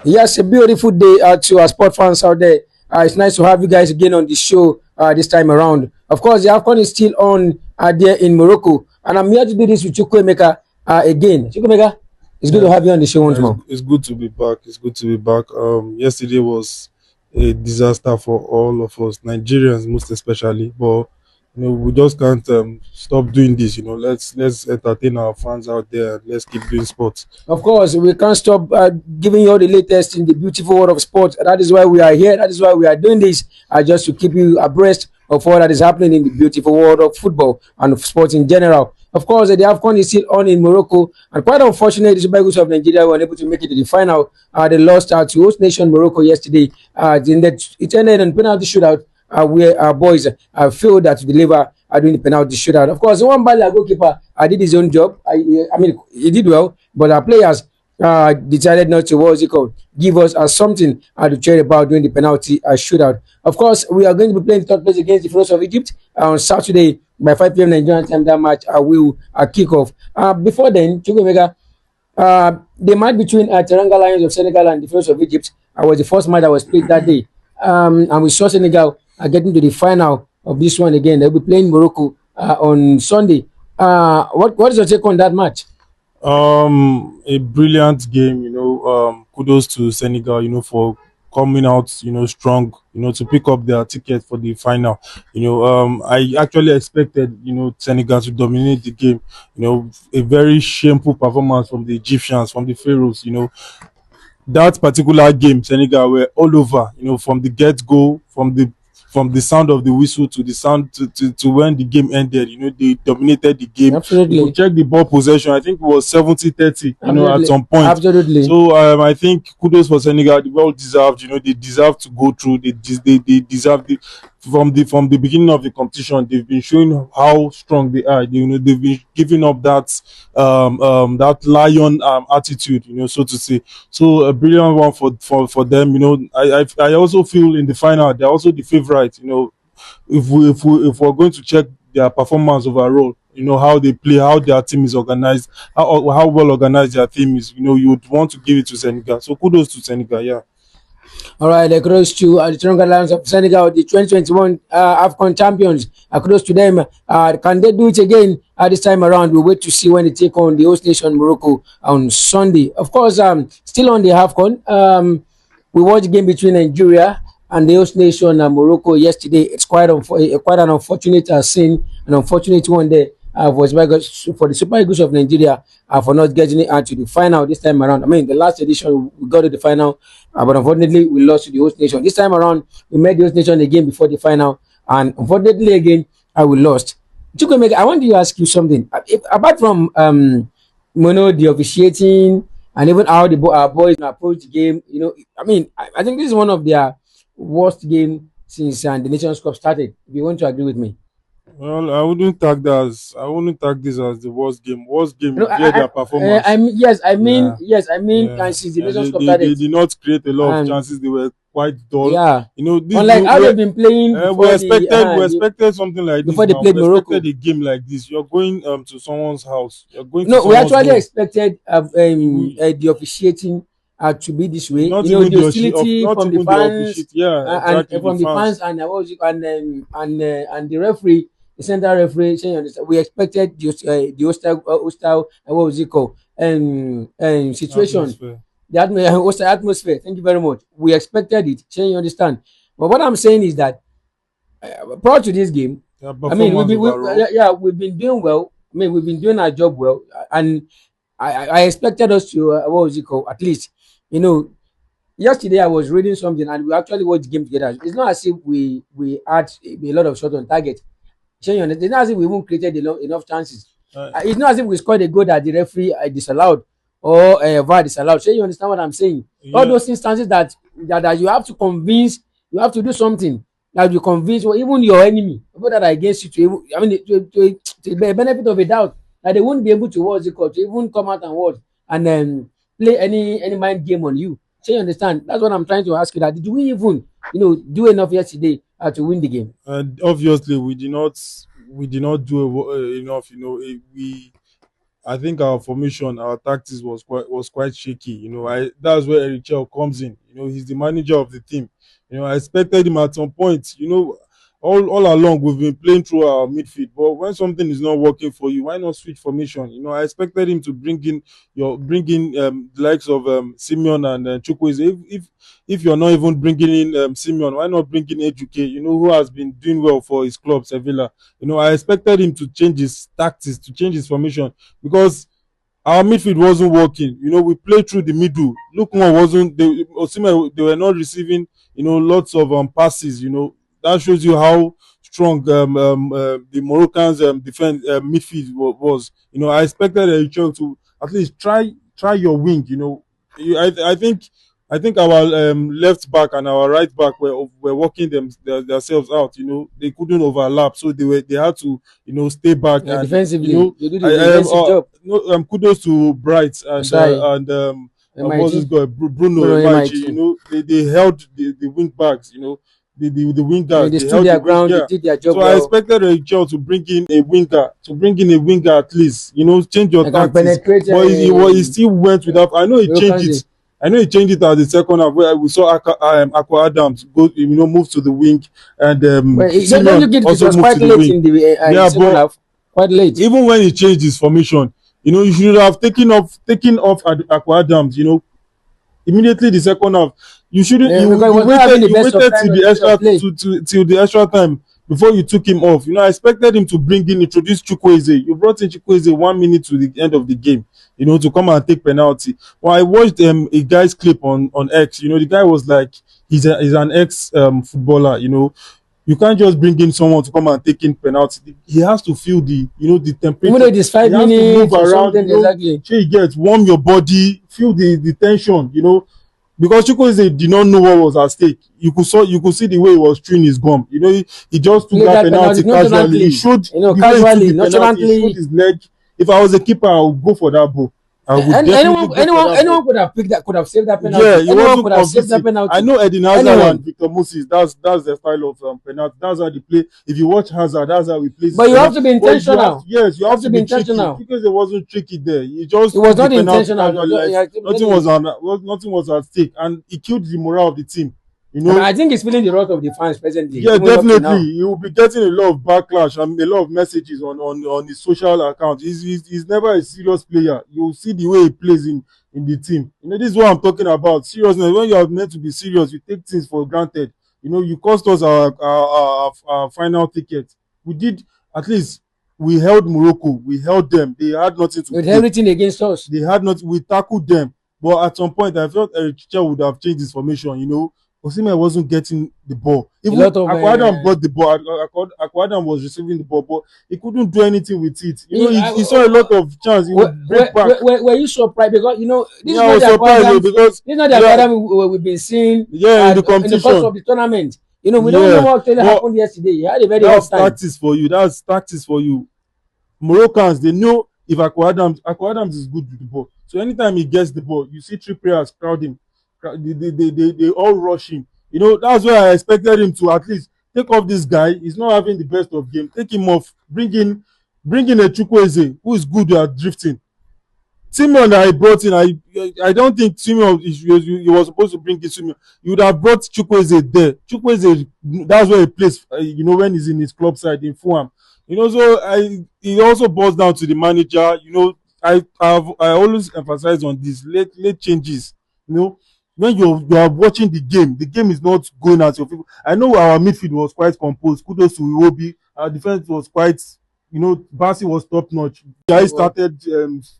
Yes, a beautiful day to our sport fans out there. It's nice to have you guys again on the show this time around. Of course, the AFCON is still on there in Morocco, and I'm here to do this with Chukwemeka again. Chukwemeka, it's good to Yeah, have you on the show once yeah, more. it's good to be back. It's good to be back. Yesterday was a disaster for all of us, Nigerians most especially. But we just can't stop doing this. Let's entertain our fans out there. And let's keep doing sports. Of course, we can't stop giving you all the latest in the beautiful world of sport. That is why we are here. That is why we are doing this, just to keep you abreast of all that is happening in the beautiful world of football and of sports in general. Of course, the AFCON is still on in Morocco, and quite unfortunately, the Super Eagles of Nigeria were unable to make it to the final. They lost to host nation Morocco yesterday. It ended in penalty shootout where our boys failed to deliver during the penalty shootout. Of course, one Bala goalkeeper did his own job. I mean, he did well, but our players decided not to, what was it called, give us something to cheer about during the penalty shootout. Of course, we are going to be playing third place against the Pharaohs of Egypt on Saturday by 5 p.m. Nigerian time. That match will kick off. Before then, Chukwemeka, the match between Teranga Lions of Senegal and the Pharaohs of Egypt was the first match that was played that day. And we saw Senegal getting to the final of this one again. They'll be playing Morocco on Sunday. What is your take on that match? A brilliant game. Kudos to Senegal. For coming out, strong. To pick up their ticket for the final. I actually expected, Senegal to dominate the game. A very shameful performance from the Egyptians, from the Pharaohs. That particular game, Senegal were all over. From the get go, from the sound of the whistle to the sound to when the game ended. They dominated the game. If you Absolutely. check the ball possession, I think it was 70-30, at Absolutely. some point. Absolutely. So I think kudos for Senegal. They well deserved. They deserve to go through. They deserve it. From the beginning of the competition, they've been showing how strong they are. They've been giving up that lion attitude, so to say. So a brilliant one for them. I also feel in the final they're also the favorite. If we're going to check their performance overall, how they play, how their team is organized, how well organized their team is. You would want to give it to Senegal. So kudos to Senegal. Yeah. All right, kudos to the Teranga Lions of Senegal, the 2021 AFCON champions. Kudos to them. Can they do it again this time around? We'll wait to see when they take on the host nation Morocco on Sunday. Of course, still on the AFCON, we watched the game between Nigeria and the host nation Morocco yesterday. It's quite an unfortunate scene, an unfortunate one there for the Super Eagles of Nigeria for not getting it to the final this time around. I mean, the last edition we got to the final, but unfortunately we lost to the host nation. This time around, we met the host nation again before the final, and unfortunately again, we lost. Chukwemeka, I want to ask you something. Apart from the officiating and even how our boys approach the game, I mean, I think this is one of their worst game since the Nations Cup started. If you want to agree with me. Well, I wouldn't tag this as the worst game. Worst game, No, yeah, their I performance. mean, Yeah, yeah. since the Nations They, Cup they, they started, did not create a lot of and chances. They were quite dull. yeah, This unlike how we they've been playing we before expected we expected something like this before they now. played We expected Morocco. a game like this. You're going to someone's house. You're going to No, we someone's actually home. expected We the officiating to be this way. not even The the hostility not from the even the fans officiate. Yeah, and exactly, the from the fans. fans and what was it, and the referee, the central referee. Saying you understand, we expected the hostile what was it called situation, Atmosphere. the hostile atmosphere. Thank you very much. We expected it. Saying you understand. But what I'm saying is that prior to this game, Their I mean, performance overall. yeah, we've been doing well. I mean, we've been doing our job well, and I expected us to what was it called? At least, you know, yesterday I was reading something, and we actually watched the game together. It's not as if we had a lot of shots on target. It's not as if we even created enough chances. Uh, It's not as if we scored a goal that the referee disallowed or VAR disallowed. You understand what I'm saying? All yeah, those instances that you have to convince, you have to do something that you convince, or even your enemy, people that are against you, I mean, to the benefit of a doubt, that they won't be able to what's it called, to even come out and what and then play any mind game on you. You understand? That's what I'm trying to ask you. That did we even do enough yesterday to win the game? and obviously we did not do enough. We I think our formation, our tactics was quite shaky. That's where Eric Chell comes in. He's the manager of the team. I expected him at some point. All along we've been playing through our midfield, but when something is not working for you, why not switch formation? I expected him to bring in the likes of Simeon and Chukwueze. If you're not even bringing in Simeon, why not bring in Ejuke? Who has been doing well for his club, Sevilla. I expected him to change his tactics, to change his formation because our midfield wasn't working. We played through the middle. Lookman wasn't. Osimhen, they were not receiving. Lots of passes. That shows you how strong the Moroccans defense midfield was. I expected Erichel to at least try your wing. I think our left back and our right back were working themselves out. They couldn't overlap, so they had to stay back Yeah, and defensively, you do the I defensive job. no, kudos to Bright Sorry, and what's this MIT, guy Bruno Bruno Emaichi. MIT. They held the wing backs. The wingers, They they stood held the their wing. ground. They Yeah. did their job So I well. expected Rachel to bring in a winger, at least. Change your They can tactics. penetrate But he still went without. I know he changed Moroccan. it. I know he changed it at the second half where we saw Aqua Adams go, move to the wing, and Well, don't you Simeon get it also was moved quite to the late wing. in the Yeah, second but half. Quite late. even when he changed his formation, you should have taken off Aqua Adams, immediately the second half. You shouldn't. Yeah, You because he you was not having waited. the You best of waited time till on the the field of extra play. till the extra time before you took him off. I expected him to introduce Chukwueze. You brought in Chukwueze 1 minute to the end of the game. To come and take penalty. Well, I watched a guy's clip on X. The guy was like, he's an ex footballer. You can't just bring in someone to come and take in penalty. He has to feel the Even though temperature. it is He five has to move minutes or around. something, exactly. Shey you get, warm your body, feel the tension. Because Chukwueze did not know what was at stake. You could see the way he was chewing his gum. He just took Play that that penalty penalty casually. He nonchalantly. showed the way he took Casually, the penalty. He showed nonchalantly. his leg. If I was a keeper, I would go for that ball. I would And definitely go for that ball. anyone could have picked that, could have saved that Yeah, penalty. he Anyone wasn't could have saved that convincing. I penalty. know Eden Hazard and Anyone. Victor Moses. That's their style of penalty. That's how they play. If you watch Hazard, that's how he plays his But you have penalty. to be But intentional. yes, you You have have to to be be tricky intentional. because it wasn't tricky there. He It just was took the not penalty intentional. casually, like nothing was at stake, and he killed the morale of the team. You I mean, know, I think he's feeling the wrath of the fans presently, yeah, even up to definitely. now. He will be getting a lot of backlash and a lot of messages on his social account. He's never a serious player. You see the way he plays in the team. This is what I'm talking about. Seriousness. When you are meant to be serious, you take things for granted. You cost us our final ticket. We did, at least we held Morocco. We held them. They had nothing to With play. everything against us. They had not. We tackled them. But at some point, I felt Eric Chicha would have changed his formation. Osimhen wasn't getting the ball. A Even lot of Akwadam got the ball. Akwadam was receiving the ball, but he couldn't do anything with it. He saw a lot of chance. He would break back. Were you surprised? Because this Yeah, is I not was the surprised Aquadams. because This is not the yeah, Aquadam we've been seeing yeah, in the in the course competition. of the tournament. We don't know Yeah, what really but happened yesterday. He had a very that's rough time. tactics for you. That's tactics for you. Moroccans, they know if Akwa Adams is good with the ball. So anytime he gets the ball, you see three players crowding. They all rush him. That's why I expected him to at least take off this guy. He's not having the best of game. Take him off. Bring in a Chukwueze who is good at drifting. Simeon that I brought in, I don't think Simeon you was supposed to bring in Simeon. You would have brought Chukwueze there. Chukwueze, that's where he plays. When he's in his club side in Fulham. So it also boils down to the manager. I always emphasize on this late changes. When you are watching the game is not going as your people. I know our midfield was quite composed. Kudos to Iwobi. Our defense was quite. Basi was top notch. Guy started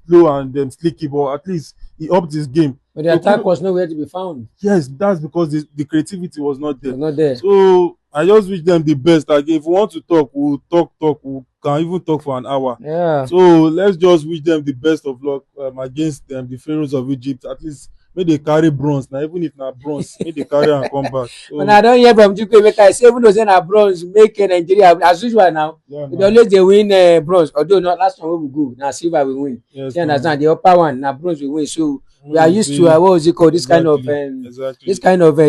slow and slicky, but at least he upped his game. But the attack was nowhere to be found. Yes, that's because the creativity was not It there. was not there. So I just wish them the best. Like if we want to talk, we'll talk. We can even talk for an hour. Yeah. So let's just wish them the best of luck against them, the Pharaohs of Egypt. At least may they carry bronze. Now even if not bronze, may they carry and come back. So, When I don't hear from Jukwe make I say even though say na bronze make Nigeria as usual now. yeah, They always they win bronze. Although not last time we go, now silver we win. yes, You understand? The upper one, now bronze we win. So we are used see, to what was it called? This kind of exactly.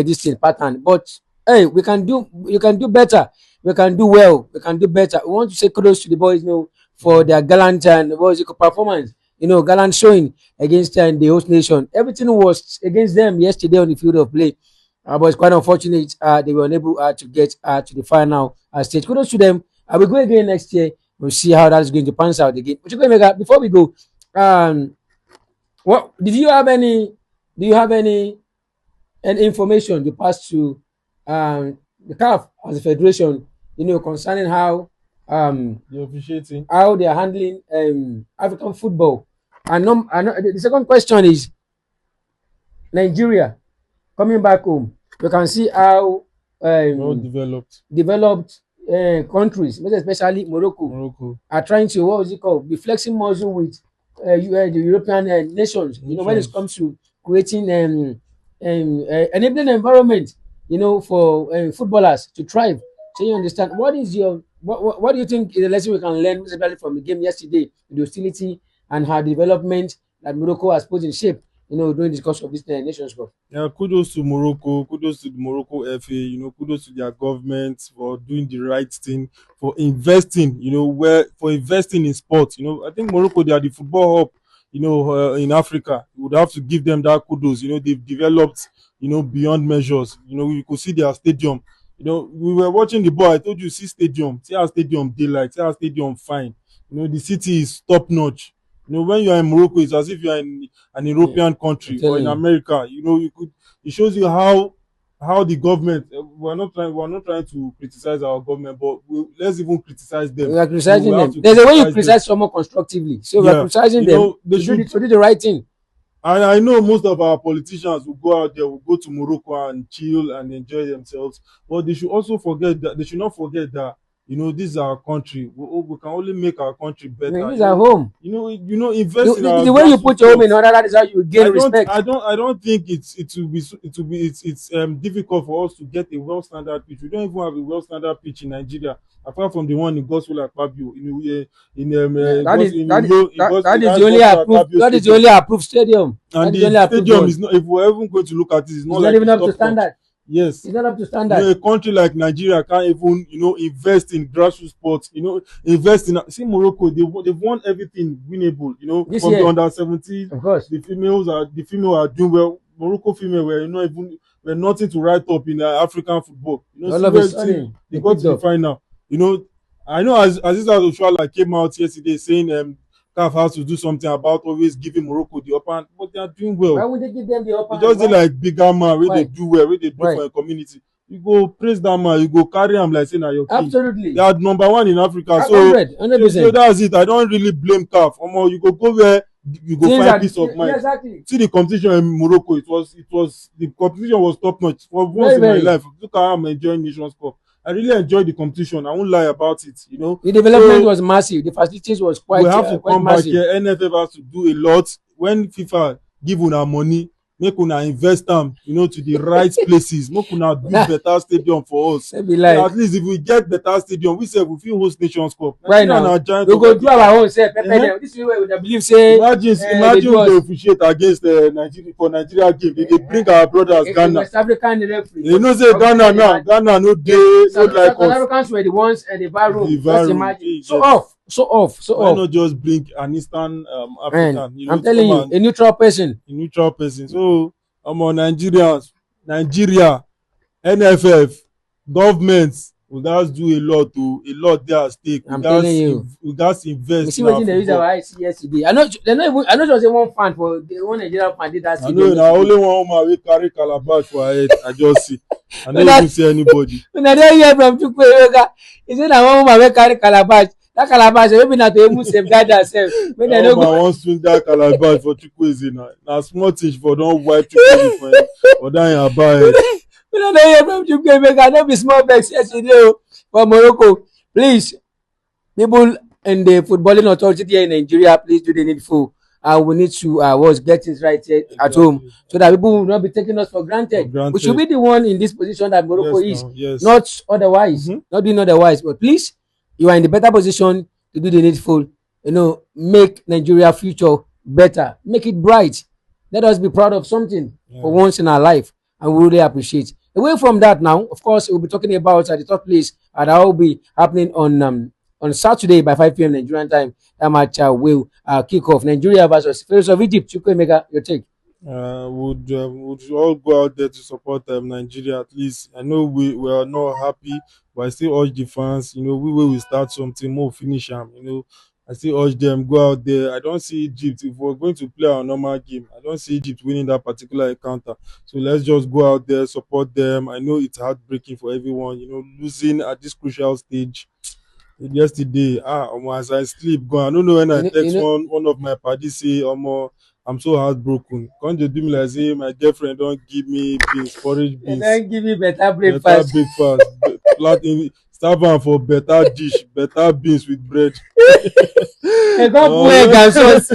this thing pattern. But hey, we can do better. We can do well. We can do better. We want to say kudos to the boys, for their gallant and what was it called performance gallant showing against the host nation. Everything was against them yesterday on the field of play. But it's quite unfortunate they were unable to get to the final stage. Kudos to them. We'll go again next year. We'll see how that's going to pan out again. But before we go, what did you have any? Do you have any information you pass to the CAF as a federation? Concerning You're officiating. how they are handling African football. And the second question is Nigeria coming back home. You can see how Well developed countries, most especially Morocco. are trying to, what was it called, be flexing muscle with the European nations. When it comes to creating enabling environment, for footballers to thrive. So you understand what is your what do you think is the lesson we can learn, especially from the game yesterday, the hostility and how development that Morocco has put in shape, during the course of this Nations Cup. Yeah, kudos to Morocco, kudos to the Morocco FA, kudos to their government for doing the right thing, for investing, for investing in sports. I think Morocco, they are the football hub, in Africa. You would have to give them that kudos. They've developed, beyond measures. You could see their stadium. We were watching the ball. I told you, see stadium, see our stadium daylight, see our stadium fine. The city is top notch. When you are in Morocco, it's as if you are in an European country or in America. It shows you how the government. We're not trying to criticize our government, but let's even criticize them. We are criticizing have them. to There's a way you criticize them. criticize someone constructively. So we are Yeah, criticizing them they to should. do the right thing. And I know most of our politicians will go out there, will go to Morocco and chill and enjoy themselves. But they should also forget that they should not forget that this is our country. We can only make our country better. This is our home. Invest in our The way you grassroots put your home in sports. order, that is how you gain respect. I don't think it's difficult for us to get a well standard pitch. We don't even have a well standard pitch in Nigeria, apart from the one in Gospel Akpabio. That is the only approved. That is the only approved stadium. And the stadium is not. If we're even going to look at it, it's not like even up to standard. Yes, it's not up to standard. A country like Nigeria can't even invest in grassroots sports. Invest in. See Morocco, they've won everything winnable. From the under 17, of course, the females are doing well. Morocco female were nothing to write up in African football. All of a sudden, they got to the final. I know Aziza Oshuala came out yesterday saying CAF has to do something about always giving Morocco the upper hand, but they are doing well. Why would they give them the upper hand? They just like bigger man where they do well, where they do for a community. You go praise that man, you go carry him like saying your king. Absolutely. They are number one in Africa. 100%. So that's it. I don't really blame CAF. You go where you go find peace of mind. Exactly. See the competition in Morocco, the competition was top notch. For once in my life, look how I'm enjoying Nations Cup. I really enjoyed the competition. I won't lie about it. The development was massive. The facilities was quite. We have to come massive. back here. NFF has to do a lot. When FIFA give una money, make una invest them, to the right places. Make una build better stadium for us. At least if we get better stadium, we say we feel host Nations Cup. Right now, we go do our own self. This is where we believe. Say, imagine they officiate against Nigeria for Nigeria game. They bring our brothers Ghana. West African referee. They know say Ghana now. Ghana no dey South like us. Africans were the ones and the bar room. Just imagine. So off. Why not just bring an Eastern African? I'm telling you, a neutral person. So Nigeria, NFF, governments, we guys do a lot there at stake. I'm telling you, we guys invest. You see what there is our eyes yesterday. I know just one fan for the one Nigerian fan did that. I know na only one woman wey carry calabash for her head. I just see. I don't even see anybody. When I don't hear from Chukwuemeka, he said that one woman wey carry calabash. That calabash maybe not to even safeguard herself. When I wan swing that calabash for Chukwueze na small thing for don wipe Chukwueze for that him aba head. When I don't hear from Chukwuemeka, no be small vex yesterday for Morocco. Please, people in the footballing authority here in Nigeria, please do the needful. We need to get things right here at home, so that people will not be taking us for granted. We should be the one in this position that Morocco is, not otherwise, not doing otherwise. But please, you are in the better position to do the needful. Make Nigeria future better, make it bright. Let us be proud of something for once in our life, and we really appreciate. Away from that now, of course, we'll be talking about the top place that will be happening on on Saturday by 5 p.m. Nigerian time. That match will kick off. Nigeria versus Pharaohs of Egypt. Chukwemeka, your take. Would all go out there to support Nigeria at least. I know we are not happy, but I still urge the fans. We will start something more finish them. I still urge them go out there. I don't see Egypt if we're going to play our normal game. I don't see Egypt winning that particular encounter. So let's just go out there, support them. I know it's heartbreaking for everyone. Losing at this crucial stage yesterday as I sleep go I don't know when I text one of my paddies say I'm so heartbroken come dey do me like say my girlfriend don give me beans porridge beans Then give me better better breakfast. breakfast plant in serve am for better dish better beans with bread They come put egg and sauce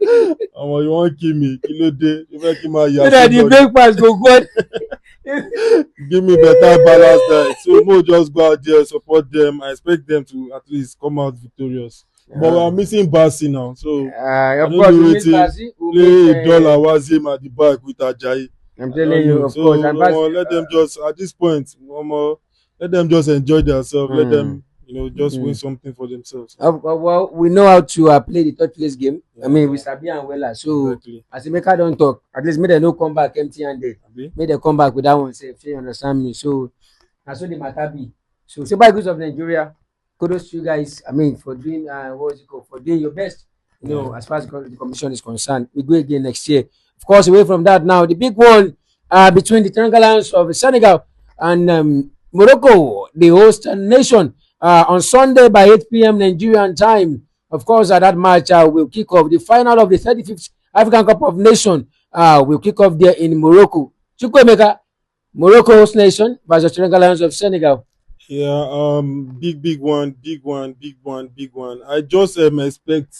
you wan kill me kí ló dé you fẹ́ kí n máa yà so that the sódò ni breakfast go good. give me better balanced diet so mo just go out there support them I expect them to at least come out victorious but we are missing Bassey now so I Of don't course, know we miss wetin Bassey. play dollar wazim at the back with Ajayi I'm I telling don't you, know of so course. And Bassey, let them just at this point let them just enjoy themselves let them just win mm. something for themselves. Well, we know how to play the third place game. I mean, we Yeah, sabi am wella. So, exactly. as Emeka don't talk, at least make them no come back empty-handed. Abi? Make them come back with that one. Say, you understand me? So, that's what the matter be. So, say by good of Nigeria, kudos to you guys. I mean, for doing what was it called? For doing your best. Yeah. As far as the commission is concerned, we go again next year. Of course, away from that now, the big one between the Senegal Lions of Senegal and Morocco, the host nation, on Sunday by 8 p.m. Nigerian time. Of course, that match will kick off. The final of the 35th African Cup of Nations will kick off there in Morocco. Chukwemeka, Morocco host nation versus Senegal Lions of Senegal. Yeah, big one, big one, big one, big one. I just expect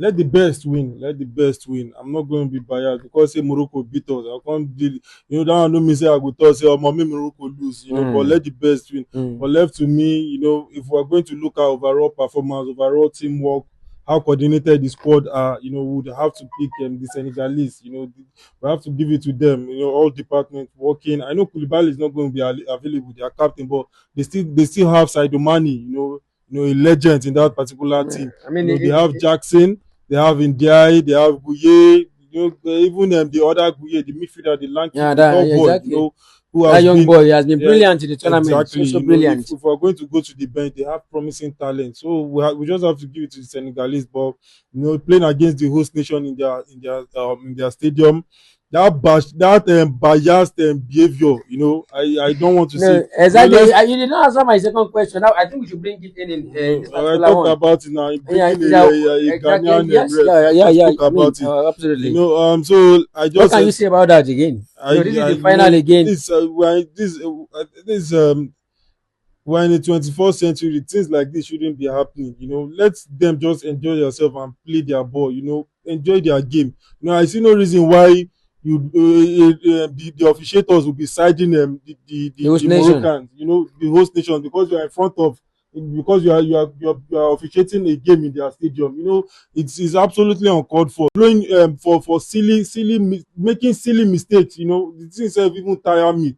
let the best win. Let the best win. I'm not going to be biased because say Morocco beat us. I can't deal. That one no mean say I go talk say mommy Morocco lose. But let the best win. But left to me, if we're going to look at overall performance, overall teamwork, how coordinated the squad are, we would have to pick the Senegalese. We have to give it to them. All departments working. I know Koulibaly is not going to be available, their captain, but they still have Sadio Mane, a legend in that particular team. I mean, they have Jackson, they have Ndiaye, they have Gueye, even the other Gueye, the midfielder, the lanky, the tall boy, exactly. who That has young been boy has been brilliant in the tournament. exactly. So brilliant. If we're going to go to the bench, they have promising talent. So we just have to give it to the Senegalese. But playing against the host nation in their stadium, that biased behavior, I don't want to see. Exactly. You did not answer my second question. Now I think we should bring it in this I particular talked one. about it now. Bringing a Exactly. Ghanaian Yes. rep. I spoke I mean, about it. absolutely. So I What just can you say about that again? This is the final again. this we're in the 21st century. Things like this shouldn't be happening. Let them just enjoy themselves and play their ball. Enjoy their game. I see no reason why the officiators will be siding The host the nation. Moroccans. The host nation because you are in front of because you are officiating a game in their stadium. It's absolutely uncalled for. Blowing for making silly mistakes. The thing itself even tire me.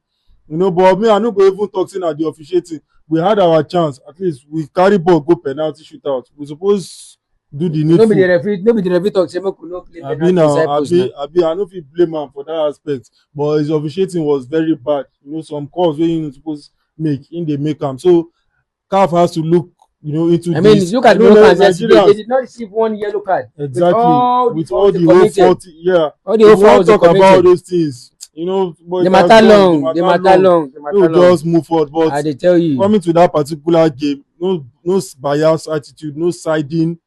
But me I no go even talk say na the officiating. We had our chance. At least we carry ball go penalty shootout. We suppose do the No be the needful. referee. No be the referee talk say make we no play Abi penalty now, disciples now. I no fit blame am for that aspect, but his officiating was very bad. Some calls wey him suppose make, him dey make am. So CAF has to look, into I mean, this. look at Moroccans yesterday. They did not receive one yellow card Exactly with all they the whole committed. 40. Yeah, All the if whole we wan fouls they talk about committed. those things, but The it has matter gone. long. The matter long. The We will matter long. just move forward. But They tell you. coming to that particular game, no bias attitude, no siding.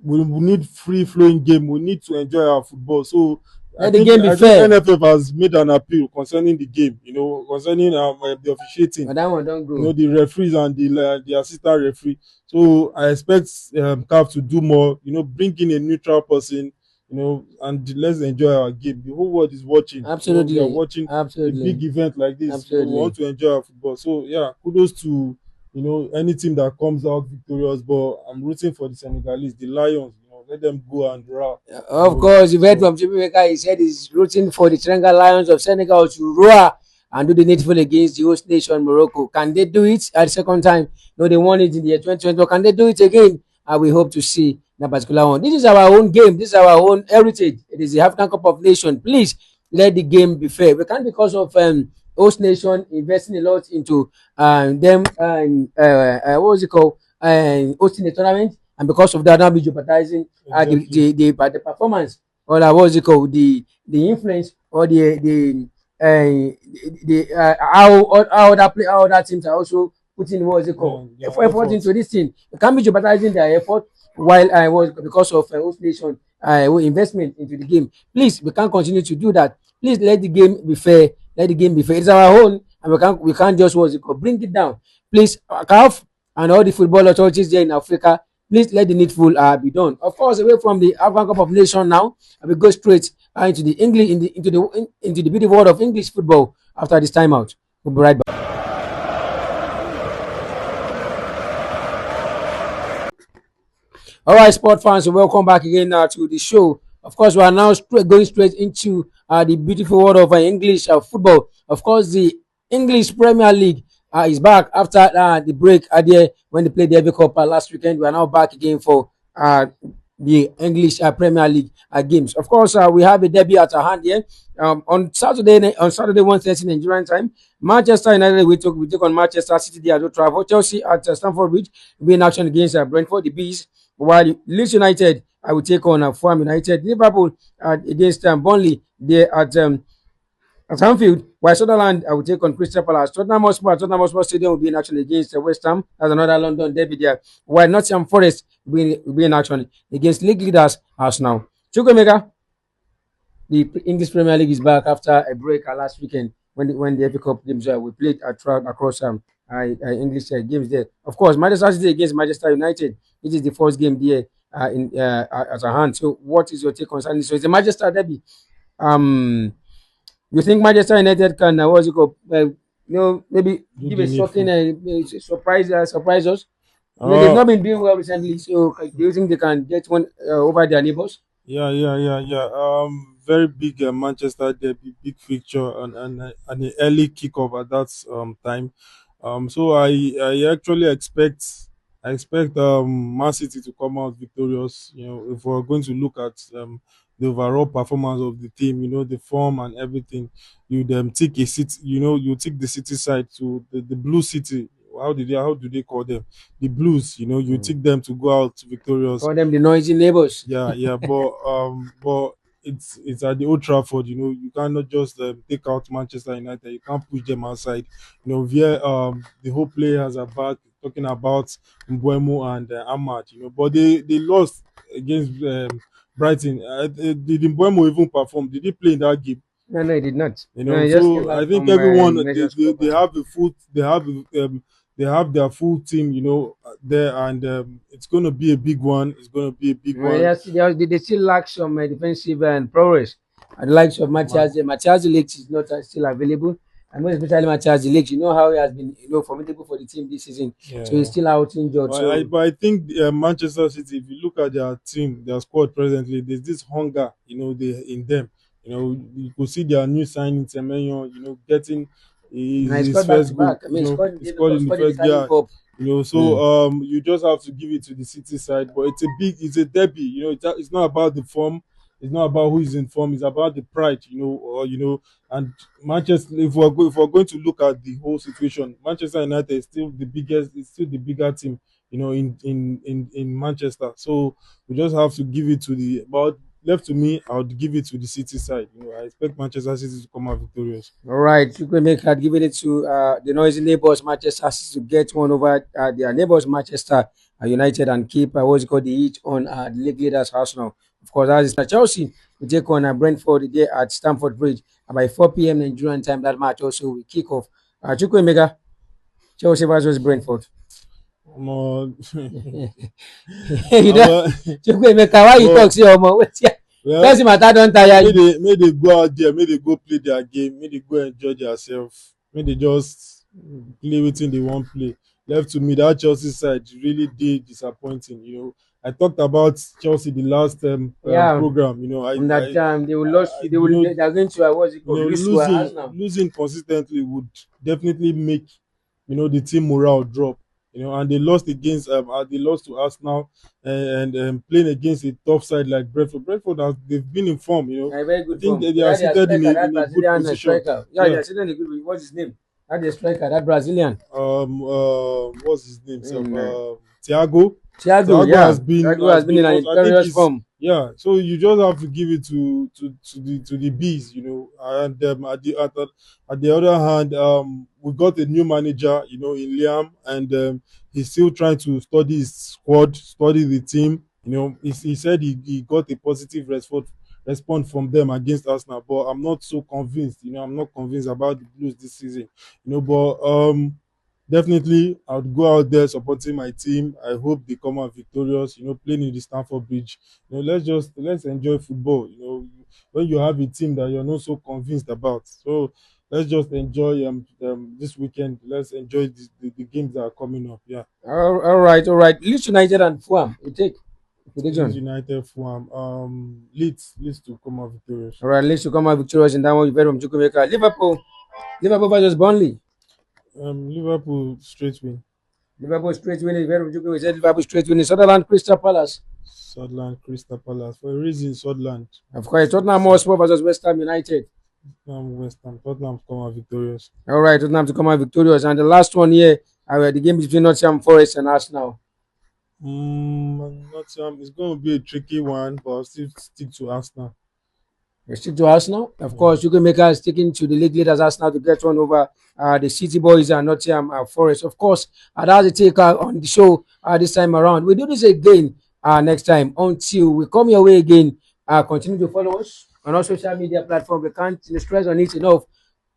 We need free flowing game. We need to enjoy our football. So Let the game be fair. NFF has made an appeal concerning the game. Concerning the officiating. But that one don't go. The referees and the assistant referee. So I expect CAF to do more. Bring in a neutral person. And let's enjoy our game. The whole world is watching. Absolutely. We are watching Absolutely. a big event like this. Absolutely. We want to enjoy our football. So yeah, kudos to any team that comes out victorious. But I'm rooting for the Senegalese, the Lions. Let them go and roar. Of course, you've heard from Jimmy Meka. He said he's rooting for the Senegal Lions of Senegal to roar and do the needful against the host nation Morocco. Can they do it at the second time? No, they won it in the year 2020. But can they do it again? We hope to see that particular one. This is our own game. This is our own heritage. It is the African Cup of Nations. Please let the game be fair. We can't, because of host nation investing a lot into them what was it called, hosting the tournament, and because of that now be jeopardizing Exactly. the performance, or what was it called, the influence, or how that play, how other teams are also putting, what was it called, Yeah, their effort effort. into this thing. You can't be jeopardizing their effort while I was because of host nation investment into the game. Please, we can't continue to do that. Please let the game be fair. Let the game be fair. It's our own, and we can't just, what's it called, bring it down. Please, CAF and all the football authorities there in Africa, please let the needful be done. Of course, away from the African Cup of Nations now, and we go straight into the English into the beautiful world of English football after this timeout. We'll be right back. All right, sport fans, welcome back again to the show. Of course, we are now going straight into the beautiful world of English football. Of course, the English Premier League is back after the break there when they played the FA Cup last weekend. We are now back again for the English Premier League games. Of course, we have a debut at our hand here. On Saturday 1:30 Nigerian time, Manchester United we took on Manchester City there at Old Trafford. Chelsea at Stamford Bridge will be in action against Brentford, the Bees. While Leeds United, I will take on Fulham United. Liverpool against Burnley there at Anfield. While Sunderland, I will take on Crystal Palace. Tottenham Hotspur Stadium will be in action against West Ham. That's another London derby there. While Nottingham Forest will be in action against league leaders Arsenal. Chukwemeka, the English Premier League is back after a break last weekend when the FA Cup games we played across English games there. Of course, Manchester City against Manchester United. It is the first game there at our hand. So, what is your take on Sunday? So, it's a Manchester derby. Um, you think Manchester United can what's it called? Maybe Do give the a shocking needful. surprise us. They've Uh not been doing well recently. So, do you think they can get one over their neighbors? yeah. Very big Manchester derby, big fixture, and an early kickoff at that time. So I actually expect Man City to come out victorious. You know, if we're going to look at the overall performance of the team, you know, the form and everything, you take a city, you know, you take the City side to the Blue City. How do they call them? The Blues. You know, you take them to go out victorious. Call them the noisy neighbors. Yeah, but it's at the Old Trafford. You know, you cannot just take out Manchester United. You can't push them outside. You know, via the whole players are back. Talking about Mbuemo and Ahmad. You know, but they lost against Brighton. Did Mbuemo even perform? Did he play in that game? No, no, he did not. You No, know, he just came so I back think from everyone Nations Cup. they have the full they have their full team, you know, there, and it's going to be a big one. It's going to be a big one. They still lack some defensive and progress. And the likes of Man, Matthias Leaks is not still available. And most especially Matthias Leaks, you know how he has been, formidable for the team this season. So he's yeah. still out injured. So But I think Manchester City, if you look at their team, their squad presently, there's this hunger, you know, they in them. You know, you could see their new signing, Semenyo, you know, getting and he his scored back to first goal. back. I mean, You he know, scored in he the FA scored Cup, in the scored in the first Carling year. Cup. You know, Mm. so you just have to give it to the City side. But it's a derby. You know, it's not about the form. It's not about who is in form. It's about the pride. You know, or you know, and Manchester. If we're going to look at the whole situation, Manchester United is still the biggest. It's still the bigger team, you know, in Manchester. So we just have to give it to the. But left to me, I would give it to the City side. You know, I expect Manchester City to come out victorious. All right, Chukwemeka had given it to the noisy neighbors Manchester City to get one over their neighbors Manchester United and keep what's it called the heat on the league leaders Arsenal. Of course, that is Chelsea. We take on Brentford today at Stamford Bridge by 4 p.m. Nigerian time. That match also will kick off. Chukwemeka, Chelsea versus Brentford. Um, You know, uh, Chukwemeka, why you talk but say Omo? well, Chelsea matter don't tire you. may they go out there, may they go play their game, may they go enjoy themselves, may they just play within the one play. Left to me, that Chelsea side really did disappointing. You know, I talked about Chelsea the last Yeah, program. You know, from that time they will lose. They will. you know, They are going to what's it called? Lose to Arsenal. losing consistently would definitely make the team morale drop. And they lost against they lost to Arsenal, and playing against a tough side like Brentford. Brentford they've been in form. A very I good think form. that they are That their seated striker, that in a good Brazilian position. striker. Yeah, they Yeah. are sitting in a good. What's his name? That the striker, that Brazilian. What's his name? Mm, Thiago. Thiago. Thiago Yeah, Thiago has has been been in an also, I think imperious he's, form. yeah. So you just have to give it to the bees, And at the other hand, we got a new manager, in Liam, and he's still trying to study his squad, study the team. He said he got a positive response from them against Arsenal, but I'm not so convinced. I'm not convinced about the Blues this season. But definitely, I would go out there supporting my team. I hope they come out victorious. Playing in the Stamford Bridge. Let's enjoy football. When you have a team that you're not so convinced about. So let's just enjoy this weekend. Let's enjoy the games that are coming up. Yeah. All right, all right. Leeds United and Fulham. You take Leeds prediction. United, Fulham, Leeds to come out victorious. All right, Leeds to come out victorious in that one. You better from Chukwuemeka. Liverpool versus Burnley. Liverpool straight win. Liverpool straight winning. You better from Chukwuemeka. Said Liverpool straight winning. Sunderland, Crystal Palace. Sunderland, Crystal Palace. For a reason, Sunderland. Of course, Tottenham Hotspur versus West Ham United. West Ham, Tottenham come out victorious. All right, Tottenham to come out victorious. And the last one here, the game between Nottingham Forest and Arsenal. Nottingham, it's going to be a tricky one, but I'll still stick to Arsenal. You stick to Arsenal. Of Yeah. course, Chukwuemeka is sticking to the league leaders Arsenal to get one over the City Boys and Nottingham Forest. Of course, that's the take on the show this time around. We do this again next time. Until we come your way again, continue to follow us on our social media platform. We can't stress on it enough.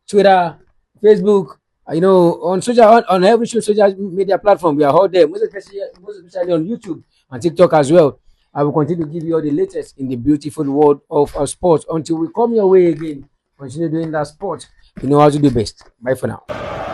Twitter, Facebook, on every social media platform, we are all there. Most especially on YouTube and TikTok as well. I will continue to give you all the latest in the beautiful world of sports until we come your way again. Continue doing that sport. You know how to do best. Bye for now.